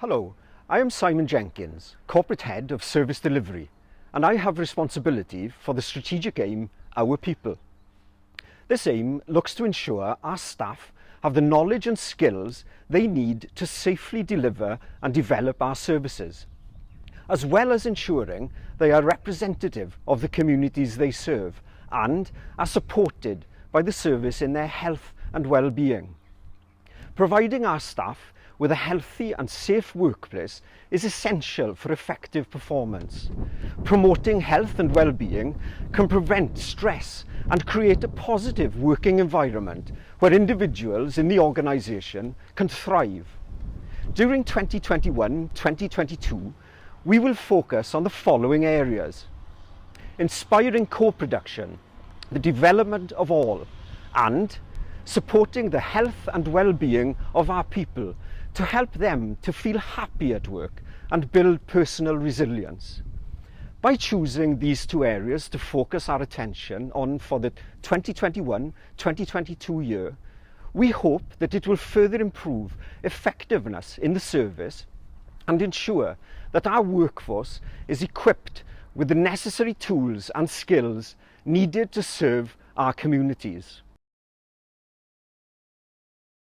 Hello, I am Simon Jenkins, Corporate Head of Service Delivery, and I have responsibility for the strategic aim, Our People. This aim looks to ensure our staff have the knowledge and skills they need to safely deliver and develop our services, as well as ensuring they are representative of the communities they serve and are supported by the service in their health and well-being. Providing our staff with a healthy and safe workplace is essential for effective performance. Promoting health and well-being can prevent stress and create a positive working environment where individuals in the organisation can thrive. During 2021-2022, we will focus on the following areas: inspiring co-production, the development of all, and supporting the health and well-being of our people to help them to feel happy at work and build personal resilience. By choosing these two areas to focus our attention on for the 2021-2022 year, we hope that it will further improve effectiveness in the service and ensure that our workforce is equipped with the necessary tools and skills needed to serve our communities.